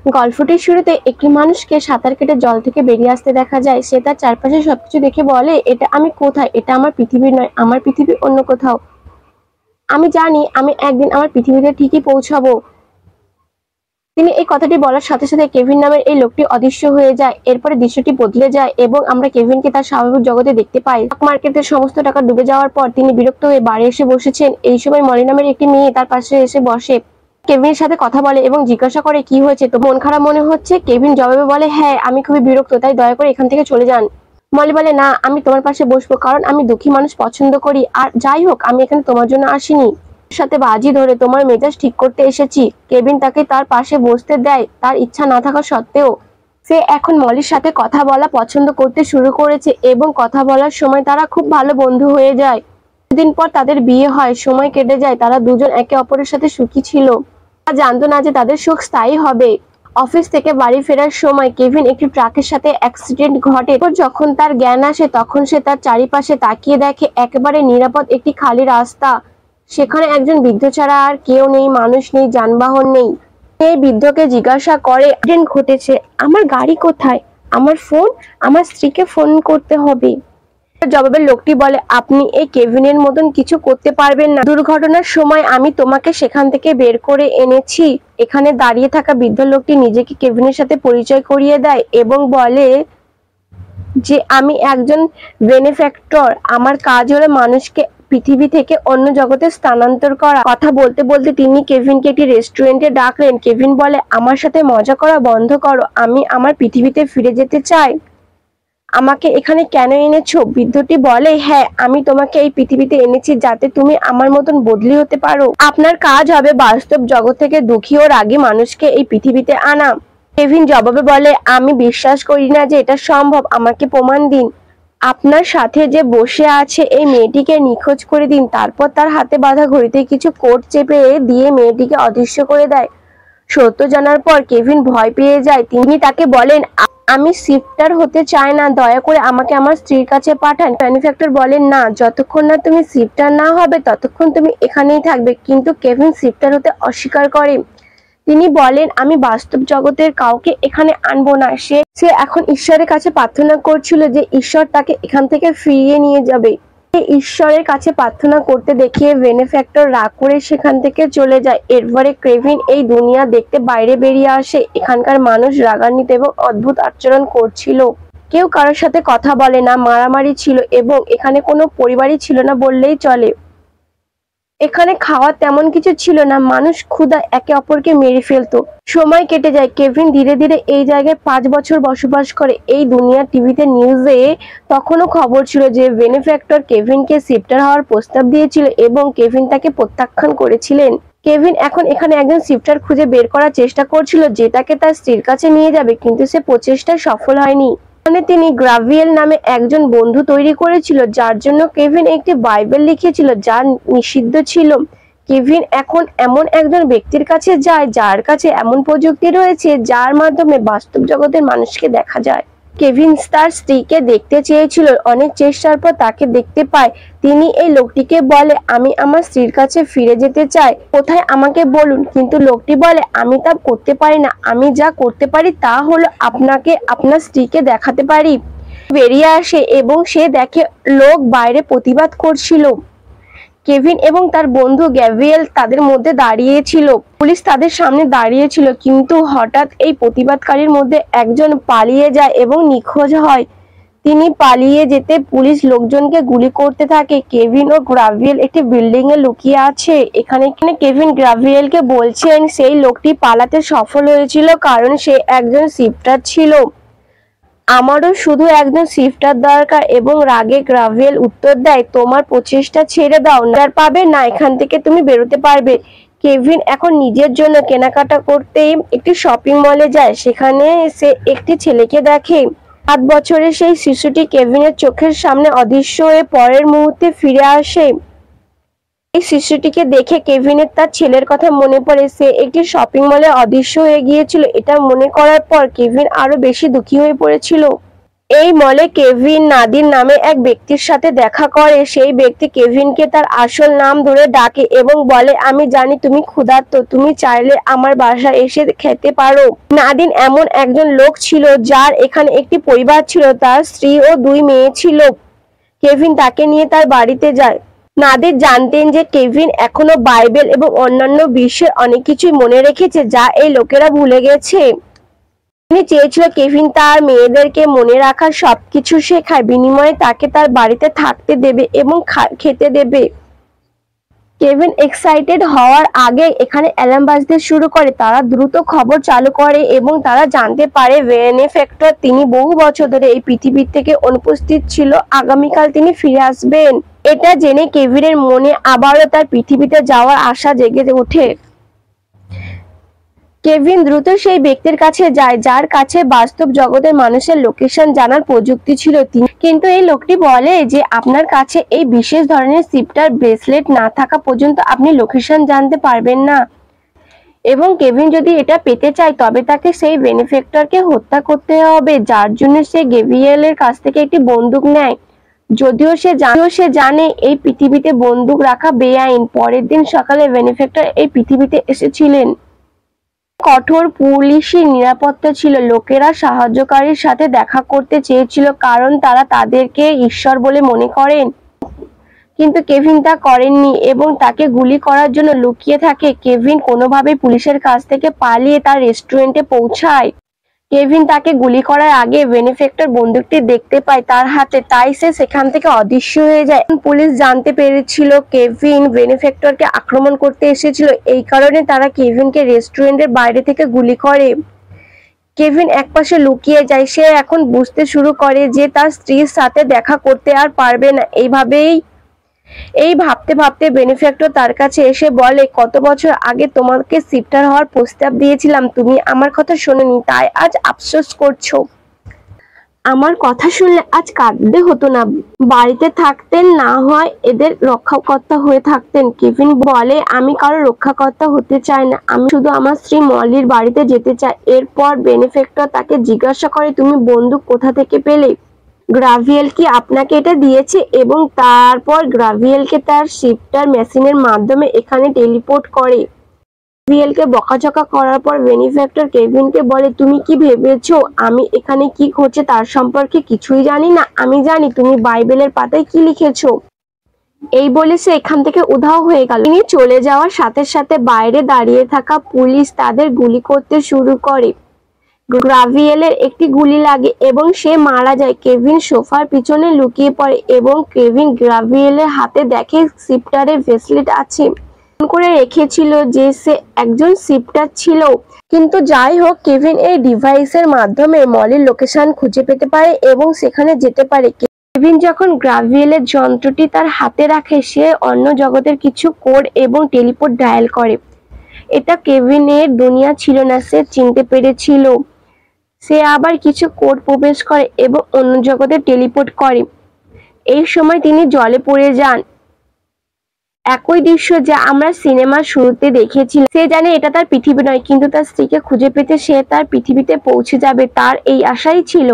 গল্পটির শুরুতে একটি মানুষকে সাঁতার কেটে জল থেকে বেরিয়ে আসতে দেখা যায়। সে তার চারপাশে সবকিছু দেখে বলে, এটা আমি কোথায়? এটা আমার পৃথিবী নয়, আমার পৃথিবী অন্য কোথাও। আমি জানি আমি একদিন আমার পৃথিবীতে ঠিকই পৌঁছাবো। তিনি এই কথাটি বলার সাথে সাথে কেভিন নামের এই লোকটি অদৃশ্য হয়ে যায়। এরপরে দৃশ্যটি বদলে যায় এবং আমরা কেভিনকে তার স্বাভাবিক জগতে দেখতে পাই। স্টক মার্কেটের সমস্ত টাকা ডুবে যাওয়ার পর তিনি বিরক্ত হয়ে বাড়ি এসে বসেছেন। এই সময় মলি নামের একটি মেয়ে তার পাশে এসে বসে, কেভিনের সাথে কথা বলে এবং জিজ্ঞাসা করে, কি হয়েছে, তো মন খারাপ মনে হচ্ছে? কেভিন জবাবে বলে, হ্যাঁ, আমি খুবই বিরক্ত, তাই দয়া করে এখান থেকে চলে যান। মলি বলে, না, আমি তোমার পাশে বসবো, কারণ আমি দুঃখী মানুষ পছন্দ করি, আর যাই হোক, আমি এখানে তোমার জন্য আসিনি, সাথে বাজি ধরে তোমার মেজাজ ঠিক করতে এসেছি। কেভিন তাকে তার পাশে বসতে দেয়, তার ইচ্ছা না থাকা সত্ত্বেও। সে এখন মলির সাথে কথা বলা পছন্দ করতে শুরু করেছে এবং কথা বলার সময় তারা খুব ভালো বন্ধু হয়ে যায়। কিছুদিন পর তাদের বিয়ে হয়, সময় কেটে যায়, তারা দুজন একে অপরের সাথে সুখী ছিল। তারা জানতো না যে তাদের সুখ স্থায়ী হবে। অফিস থেকে বাড়ি ফেরার সময় কেভিন একটি ট্রাকের সাথে অ্যাক্সিডেন্ট ঘটে। যখন তার জ্ঞান আসে তখন সে তার চারিপাশে তাকিয়ে দেখে একেবারে নিরাপদ একটি খালি রাস্তা। সেখানে একজন বৃদ্ধ ছাড়া আর কেউ নেই, মানুষ নেই, যানবাহন নেই। এই বৃদ্ধকে জিজ্ঞাসা করে, অ্যাক্সিডেন্ট ঘটেছে, আমার গাড়ি কোথায়, আমার ফোন, আমার স্ত্রীকে ফোন করতে হবে। জবাবে লোকটি বলে, আপনি এই কেভিনের মতন কিছু করতে পারবেন না। দুর্ঘটনার সময় আমি তোমাকে সেখান থেকে বের করে এনেছি। এখানে দাঁড়িয়ে থাকা বৃদ্ধ লোকটি নিজেকে কেভিনের সাথে পরিচয় করিয়ে দেয় এবং বলে যে আমি একজন বেনেফ্যাক্টর। আমার কাজ হলো মানুষকে পৃথিবী থেকে অন্য জগতে স্থানান্তর করা। কথা বলতে বলতে তিনি কেভিনকে একটি রেস্টুরেন্টে ডাকলেন। কেভিন বলে, আমার সাথে মজা করা বন্ধ করো, আমি আমার পৃথিবীতে ফিরে যেতে চাই। আমাকে এখানে কেন এনেছো? বৃদ্ধটি বলে, হ্যাঁ, আমি তোমাকে এই পৃথিবীতে এনেছি যাতে তুমি আমার মতন বদলি হতে পারো। আপনার কাজ হবে বাস্তব জগৎ থেকে দুঃখী ও রাগী মানুষকে এই পৃথিবীতে আনা। কেভিন জবাবে বলে, আমি বিশ্বাস করি না যে এটা সম্ভব, আমাকে প্রমাণ দিন। আপনার সাথে যে বসে আছে এই মেয়েটিকে নিখোঁজ করে দিন। তারপর তার হাতে বাঁধা ঘড়িতে কিছু কোড চেপে দিয়ে মেয়েটিকে অদৃশ্য করে দেয়। সত্য জানার পর কেভিন ভয় পেয়ে যায়। তিনি তাকে বলেন, আমি শিফটার হতে চাই না, দয়া করে আমাকে আমার স্ত্রীর কাছে পাঠান। ম্যানুফ্যাক্টর বলেন, না, যতক্ষণ না তুমি শিফটার না হবে ততক্ষণ তুমি এখানেই থাকবে। কিন্তু কেভিন শিফটার হতে অস্বীকার করে। তিনি বলেন, আমি বাস্তব জগতের কাউকে এখানে আনবো না। সে এখন ঈশ্বরের কাছে প্রার্থনা করছিল যে ঈশ্বর তাকে এখান থেকে ফিরিয়ে নিয়ে যাবে। ঈশ্বরের কাছে প্রার্থনা করতে দেখিয়ে বেনেফ্যাক্টর রাগ করে সেখান থেকে চলে যায়। এরপরে কেভিন এই দুনিয়া দেখতে বাইরে বেরিয়ে আসে। এখানকার মানুষ রাগান্বিত এবং অদ্ভুত আচরণ করছিল। কেউ কারোর সাথে কথা বলে না, মারামারি ছিল এবং এখানে কোনো পরিবারই ছিল না বললেই চলে। এখানে খাওয়া তেমন কিছু ছিল না, মানুষ ক্ষুধা একে অপরকে মেরে ফেলতো। সময় কেটে যায়। কেভিন ধীরে ধীরে এই জায়গায় 5 বছর বসবাস করে। এই দুনিয়ার টিভিতে নিউজে তখনও খবর ছিল যে বেনেফ্যাক্টর কেভিনকে শিফটার হওয়ার প্রস্তাব দিয়েছিল এবং কেভিন তাকে প্রত্যাখ্যান করেছিলেন। কেভিন এখন এখানে একজন শিফটার খুঁজে বের করার চেষ্টা করছিল যেটাকে তার স্ত্রীর কাছে নিয়ে যাবে, কিন্তু সে প্রচেষ্টায় সফল হয়নি। তিনি গ্রাভিয়েল নামে একজন বন্ধু তৈরি করেছিল যার জন্য কেভিন একটি বাইবেল লিখেছিল যা নিষিদ্ধ ছিল। কেভিন এখন এমন একজন ব্যক্তির কাছে যায় যার কাছে এমন প্রযুক্তি রয়েছে যার মাধ্যমে বাস্তব জগতের মানুষকে দেখা যায়। কেভিন তার স্ত্রীকে দেখতে চেয়েছিল, অনেক চেষ্টার পর তাকে দেখতে পায়। তিনি এই লোকটিকে বলে, আমি আমার স্ত্রীর কাছে ফিরে যেতে চাই, কোথায় আমাকে বলুন। কিন্তু লোকটি বলে, আমি তা করতে পারি না, আমি যা করতে পারি তা হলো আপনাকে আপনার স্ত্রীকে দেখাতে পারি। বেরিয়ে আসে এবং সে দেখে লোক বাইরে প্রতিবাদ করছিল। কেভিন এবং তার বন্ধু গ্যাব্রিয়েল তাদের মধ্যে দাঁড়িয়েছিল। পুলিশ তাদের সামনে দাঁড়িয়েছিল, কিন্তু হঠাৎ এই প্রতিবাদকারীর মধ্যে একজন পালিয়ে যায় এবং নিখোঁজ হয়। তিনি পালিয়ে যেতে পুলিশ লোকজনকে গুলি করতে থাকে। কেভিন ও গ্রাভিয়েল একটি বিল্ডিং এ লুকিয়ে আছে। এখানে কেভিন গ্রাভিয়েলকে বলছেন সেই লোকটি পালাতে সফল হয়েছিল কারণ সে একজন শিফটার ছিল। আমারও শুধু একজন শিফটার দরকার। এবং রাগে গ্রাভিয়েল উত্তর দেয়, তোমার প্রচেষ্টা ছেড়ে দাও, না পাবে না এখান থেকে তুমি বেরোতে পারবে। কেভিন এখন নিজের জন্য কেনাকাটা করতে একটি শপিং মলে যায়। সেখানে সে একটি ছেলেকে দেখে। 7 বছরের সেই শিশুটি কেভিনের চোখের সামনে অদৃশ্য হয়ে পরের মুহূর্তে ফিরে আসে। এই শিশুটিকে দেখে কেভিনের তার ছেলের কথা মনে পড়ে। সে একটি শপিং মলে অদৃশ্য হয়ে গিয়েছিল। এটা মনে করার পর কেভিন আরো বেশি দুঃখী হয়ে পড়েছিল। এই মলে কেভিন নাদির নামে এক ব্যক্তির সাথে দেখা করে। সেই ব্যক্তি কেভিনকে তার আসল নাম ধরে ডাকে এবং বলে, আমি জানি তুমি ক্ষুধার্ত, তুমি চাইলে আমার বাসায় এসে খেতে পারো। নাদিন এমন একজন লোক ছিল যার এখানে একটি পরিবার ছিল, তার স্ত্রী ও 2 মেয়ে ছিল। কেভিন তাকে নিয়ে তার বাড়িতে যায়। নাদির জানতেন যে কেভিন এখনো বাইবেল এবং অন্যান্য বিশ্বের অনেক কিছুই মনে রেখেছে যা এই লোকেরা ভুলে গেছে। তিনি চেয়েছিল কেভিন তার মেয়েদেরকে মনে রাখার সবকিছু শেখায়, বিনিময়ে তাকে তার বাড়িতে থাকতে দেবে এবং খেতে দেবে। কেভিন এক্সাইটেড হওয়ার আগে এখানে অ্যালার্ম বাজতে শুরু করে। তারা দ্রুত খবর চালু করে এবং তারা জানতে পারে বেনেফ্যাক্টর, তিনি বহু বছর ধরে এই পৃথিবী থেকে অনুপস্থিত ছিল, আগামীকাল তিনি ফিরে আসবেন। এটা জেনে কেভিনের মনে আবারও তার পৃথিবীতে যাওয়ার আশা জেগে ওঠে। কেভিন দ্রুত সেই ব্যক্তির কাছে যায় যার কাছে বাস্তব জগতের মানুষের লোকেশন জানার প্রযুক্তি ছিল। কিন্তু এই লোকটি বলে যে আপনার কাছে এই বিশেষ ধরনের শিফটার ব্রেসলেট না থাকা পর্যন্ত আপনি লোকেশন জানতে পারবেন না, এবং কেভিন যদি এটা পেতে চায় তবে তাকে সেই বেনিফ্যাক্টরকে হত্যা করতে হবে, যার জন্য সে গ্যাব্রিয়েলের কাছ থেকে একটি বন্দুক নেয়। যদিও সে জানে এই পৃথিবীতে বন্দুক রাখা বেআইন। পরের দিন সকালে বেনিফ্যাক্টর এই পৃথিবীতে এসেছিলেন। কঠোর পুলিশি নিরাপত্তা ছিল। লোকেরা সাহায্যকারীর সাথে দেখা করতে চেয়েছিল কারণ তারা তাদেরকে ঈশ্বর বলে মনে করেন, কিন্তু কেভিন তা করেননি এবং তাকে গুলি করার জন্য লুকিয়ে থাকে। কেভিন কোনোভাবে পুলিশের কাছ থেকে পালিয়ে তার রেস্টুরেন্টে পৌঁছায়। কেভিন তাকে গুলি করার আগে বেনিফ্যাক্টর বন্দুকটি দেখতে পায় তার হাতে, তাই সে সেখান থেকে অদৃশ্য হয়ে যায়। পুলিশ জানতে পেরেছিল কেভিন বেনিফ্যাক্টরকে আক্রমণ করতে এসেছিল, এই কারণে তারা কেভিনকে রেস্টুরেন্টের বাইরে থেকে গুলি করে। কেভিন একপাশে লুকিয়ে যায়। সে এখন বুঝতে শুরু করে যে তার স্ত্রীর সাথে দেখা করতে আর পারবে না। এই ভাবতে ভাবতে বেনিফ্যাক্টর তার কাছে এসে বলে, কত বছর আগে তোমাকে শিফটার হওয়ার প্রস্তাব দিয়েছিলাম, তুমি আমার কথা শোনোনি, তাই আজ আফসোস করছো। আমার কথা শুনলে আজ কাঁদতে হতো না, বাড়িতে থাকতেন, না হয় এদের রক্ষাকর্তা হয়ে থাকতেন। কেভিন বলে, আমি কারো রক্ষাকর্তা হতে চাই না, আমি শুধু আমার স্ত্রী মলির বাড়িতে যেতে চাই। এরপর বেনিফ্যাক্টর তাকে জিজ্ঞাসা করে, তুমি বন্দুক কোথা থেকে পেলে? গ্রাভিয়েল কি আপনাকে এটা দিয়েছে? এবং তারপর গ্রাভিয়েলকে তার শিফটার মেশিনের মাধ্যমে এখানে টেলিপোর্ট করে। গ্রাভিয়েলকে বকাঝকা করার পর বেনিফ্যাক্টর কেভিনকে বলে, তুমি কি ভেবেছো আমি এখানে কি ঘটছে তার সম্পর্কে কিছুই জানি না? আমি জানি তুমি বাইবেলের পাতায় কি লিখেছো। এই বলে সে এখান থেকে উধাও হয়ে গেল। তিনি চলে যাওয়ার সাথে সাথে বাইরে দাঁড়িয়ে থাকা পুলিশ তাদের গুলি করতে শুরু করে। গ্রাভিয়েলের একটি গুলি লাগে এবং সে মারা যায়। কেভিন সোফার পিছনে লুকিয়ে পড়ে এবং কেভিন গ্রাভিয়েলের হাতে দেখে শিফটারের ব্রেসলেট আছে। করে রেখেছিল যে সে একজন শিফটার ছিল। কিন্তু যাই হোক, কেভিন এই ডিভাইসের মাধ্যমে মলির লোকেশন খুঁজে পেতে পারে এবং সেখানে যেতে পারে। কেভিন যখন গ্রাভিয়েলের যন্ত্রটি তার হাতে রাখে, সে অন্য জগতের কিছু কোড এবং টেলিপোর্ট ডায়াল করে। এটা কেভিনের দুনিয়া ছিল না, সে চিনতে পেরেছিল। সে আবার কিছু কোড প্রবেশ করে এবং অন্য জগতে টেলিপোর্ট করে। এই সময় তিনি জলে পড়ে যান। একই দৃশ্য যা আমরা সিনেমার শুরুতে দেখেছিলাম। সে জানে এটা তার পৃথিবী নয়, কিন্তু তার স্ত্রীকে খুঁজে পেতে সে তার পৃথিবীতে পৌঁছে যাবে, তার এই আশাই ছিল।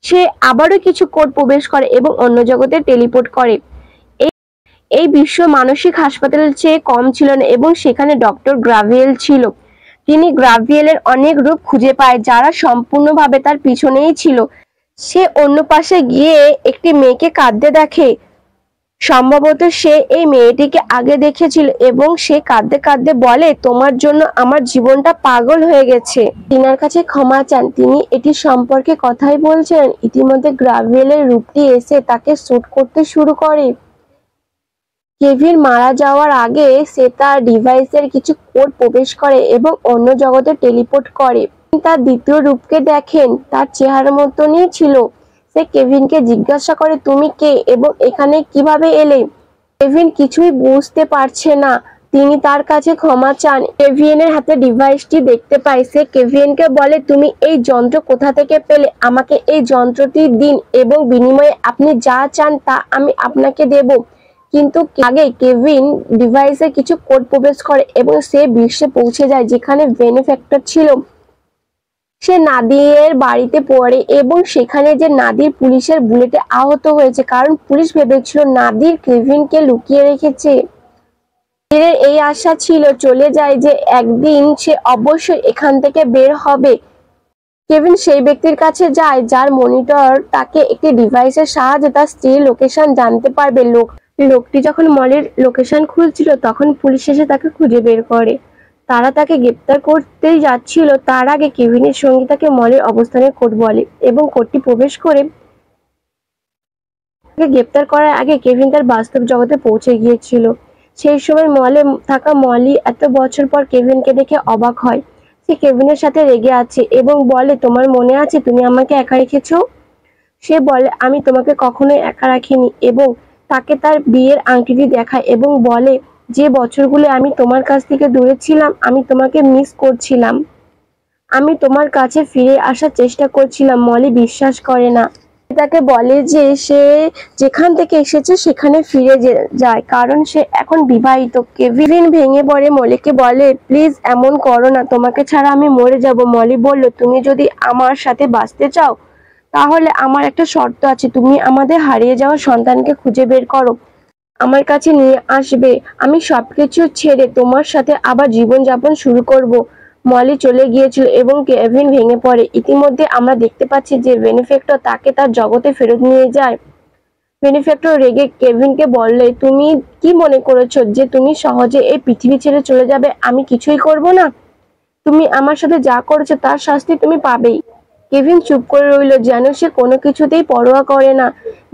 সে আবারও কিছু কোড প্রবেশ করে এবং অন্য জগতে টেলিপোর্ট করে। এই বিশ্ব মানসিক হাসপাতালের চেয়ে কম ছিল না এবং সেখানে ডক্টর গ্রাভিয়েল ছিল। তিনি গ্রাভিয়েলের অনেক রূপ খুঁজে পায় যারা সম্পূর্ণভাবে তার পিছনেই ছিল। সে অন্য পাশে গিয়ে একটি মেয়েকে কাঁদতে দেখে। সম্ভবত সে এই মেয়েটিকে আগে দেখেছিল এবং সে কাঁদতে কাঁদতে বলে, তোমার জন্য আমার জীবনটা পাগল হয়ে গেছে। টিনার কাছে ক্ষমা চান। তিনি এটি সম্পর্কে কথাই বলছেন। ইতিমধ্যে গ্রাভিয়েলের রূপটি এসে তাকে শ্যুট করতে শুরু করে। কেভিন মারা যাওয়ার আগে সে তার ডিভাইসের কিছু কোড প্রবেশ করে এবং অন্য জগতে টেলিপোর্ট করে। তার দ্বিতীয় রূপকে দেখেন, তার চেহারার মতনই ছিল। সে কেভিনকে জিজ্ঞাসা করে, তুমি কে এবং এখানে কিভাবে এলে? কেভিন কিছুই বুঝতে পারছে না। তিনি তার কাছে ক্ষমা চান। কেভিনের হাতে ডিভাইসটি দেখতে পায়। সে কেভিনকে বলে, তুমি এই যন্ত্র কোথা থেকে পেলে? আমাকে এই যন্ত্রটি দিন এবং বিনিময়ে আপনি যা চান তা আমি আপনাকে দেব। কিন্তু আগে কেভিন ডিভাইসে কিছু কোড প্রবেশ করে এবং সে বিশ্বে পৌঁছে যায় যেখানে বেনিফ্যাক্টর ছিল। সে নাদিরের বাড়িতে পড়ে এবং সেখানে যে নাদির পুলিশের বুলেটে আহত হয়েছে, কারণ পুলিশ ভেবেছিল নাদির কেভিনকে লুকিয়ে রেখেছে। নাদিরের এই আশা ছিল চলে যায় যে একদিন সে অবশ্যই এখান থেকে বের হবে। কেভিন সেই ব্যক্তির কাছে যায় যার মনিটর তাকে একটি ডিভাইসের সাহায্যে তার স্ত্রীর লোকেশন জানতে পারবে। লোকটি যখন মলের লোকেশন খুঁজছিল তখন পুলিশ এসে তাকে খুঁজে বের করে। তারা তাকে গ্রেপ্তার করতেই যাচ্ছিল, তার আগে কেভিনের সঙ্গী তাকে মলের অবস্থানের কোড বলে এবং কোডটি প্রবেশ করে তাকে গ্রেপ্তার করার আগে কেভিন তার বাস্তব জগতে পৌঁছে গিয়েছিল। সেই সময় মলে থাকা মলি এত বছর পর কেভিনকে দেখে অবাক হয়। সে কেভিনের সাথে রেগে আছে এবং বলে, তোমার মনে আছে তুমি আমাকে একা রেখেছো? সে বলে, আমি তোমাকে কখনোই একা রাখিনি, এবং তাকে তার বিয়ের আংটিটি দেখায় এবং বলে, যে বছরগুলো আমি তোমার কাছ থেকে দূরে ছিলাম আমি তোমাকে মিস করছিলাম, আমি তোমার কাছে ফিরে আসার চেষ্টা করছিলাম। মলি বিশ্বাস করে না। তাকে বলে যে সে যেখান থেকে এসেছে সেখানে ফিরে যায়, কারণ সে এখন বিবাহিত। কেভিন ভেঙে পড়ে মলিকে বলে, প্লিজ এমন করো না, তোমাকে ছাড়া আমি মরে যাব। মলি বলল, তুমি যদি আমার সাথে বাঁচতে চাও তাহলে আমার একটা শর্ত আছে, তুমি আমাদের হারিয়ে যাওয়া সন্তানকে খুঁজে বের করো, আমার কাছে নিয়ে আসবে, আমি সবকিছু ছেড়ে তোমার সাথে আবার জীবনযাপন শুরু করব। মলি চলে গিয়েছিল এবং কেভিন ভেঙে পড়ে। ইতিমধ্যে আমরা দেখতে পাচ্ছি যে বেনিফ্যাক্টর তাকে তার জগতে ফেরত নিয়ে যায়। বেনিফ্যাক্টর রেগে কেভিনকে বললে, তুমি কি মনে করেছো যে তুমি সহজে এই পৃথিবী ছেড়ে চলে যাবে? আমি কিছুই করব না। তুমি আমার সাথে যা করেছো তার শাস্তি তুমি পাবেই। কেভিন চুপ করে রইল, যেন সে কোনো কিছুতেই পরোয়া করে না।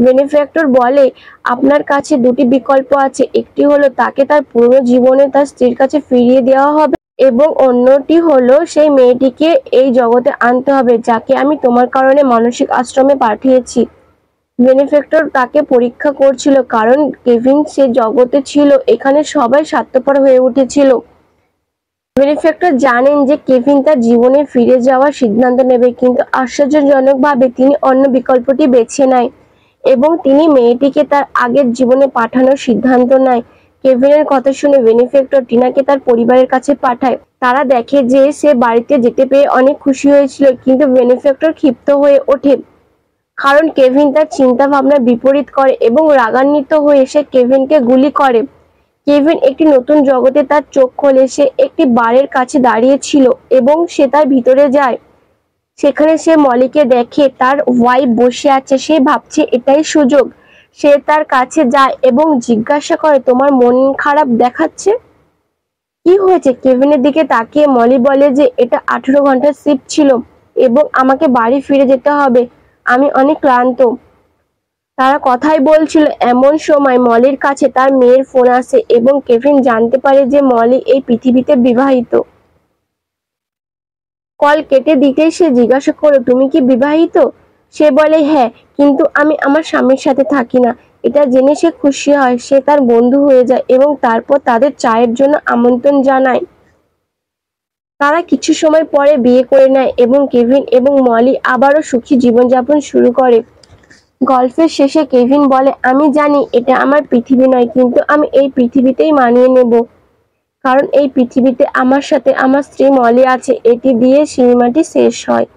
বেনিফ্যাক্টর বলে, আপনার কাছে দুটি বিকল্প আছে, একটি হলো তাকে তার পুরনো জীবনে তার স্ত্রীর কাছে ফিরিয়ে দেওয়া হবে এবং অন্যটি হলো সেই মেয়েটিকে এই জগতে আনতে হবে যাকে আমি তোমার কারণে মানসিক আশ্রমে পাঠিয়েছি। বেনিফ্যাক্টর তাকে পরীক্ষা করছিল, কারণ কেভিন সে জগতে ছিল, এখানে সবাই স্বার্থপর হয়ে উঠেছিল। বেনিফ্যাক্টর জানেন যে কেভিন তার জীবনে ফিরে যাওয়ার সিদ্ধান্ত নেবে, কিন্তু আশ্চর্যজনকভাবে তিনি অন্য বিকল্পটি বেছে নেয় এবং তিনি মেয়েটিকে তার আগের জীবনে পাঠানোর সিদ্ধান্ত নেয়। কেভিনের কথা শুনে বেনিফ্যাক্টর টিনাকে তার পরিবারের কাছে পাঠায়। তারা দেখে যে সে বাড়িতে যেতে পেরে অনেক খুশি হয়েছিল, কিন্তু বেনিফ্যাক্টর ক্ষিপ্ত হয়ে ওঠে কারণ কেভিন তার চিন্তা ভাবনার বিপরীত করে এবং রাগান্বিত হয়ে সে কেভিনকে গুলি করে। কেভিন একটি নতুন জগতে তার চোখ খোলে। সে একটি বারের কাছে দাঁড়িয়ে ছিল এবং সে তার ভিতরে যায়। সেখানে সে মলিকে দেখে তার ওয়াইফ বসে আছে। সে ভাবছে এটাই সুযোগ। সে তার কাছে যায় এবং জিজ্ঞাসা করে, তোমার মন খারাপ দেখাচ্ছে, কি হয়েছে? কেভিনের দিকে তাকিয়ে মলি বলে যে এটা 18 ঘন্টার শিফট ছিল এবং আমাকে বাড়ি ফিরে যেতে হবে, আমি অনেক ক্লান্ত। তারা কথাই বলছিল, এমন সময় মলির কাছে তার মেয়ের ফোন আসে এবং কেভিন জানতে পারে যে মলি এই পৃথিবীতে বিবাহিত। কল কেটে দিতেই সে জিজ্ঞাসা করলো, তুমি কি বিবাহিত? সে বলে, হ্যাঁ, কিন্তু আমি আমার স্বামীর সাথে থাকি না। এটা জেনে সে খুশি হয়। সে তার বন্ধু হয়ে যায় এবং তারপর তাদের চায়ের জন্য আমন্ত্রণ জানায়। তারা কিছু সময় পরে বিয়ে করে নেয় এবং কেভিন এবং মলি আবারও সুখী জীবনযাপন শুরু করে। গল্পের শেষে কেভিন বলে, আমি জানি এটা আমার পৃথিবী নয়, কিন্তু আমি এই পৃথিবীতেই মানিয়ে নেব, কারণ এই পৃথিবীতে আমার সাথে আমার স্ত্রী মলি আছে। এটি দিয়ে সিনেমাটি শেষ হয়।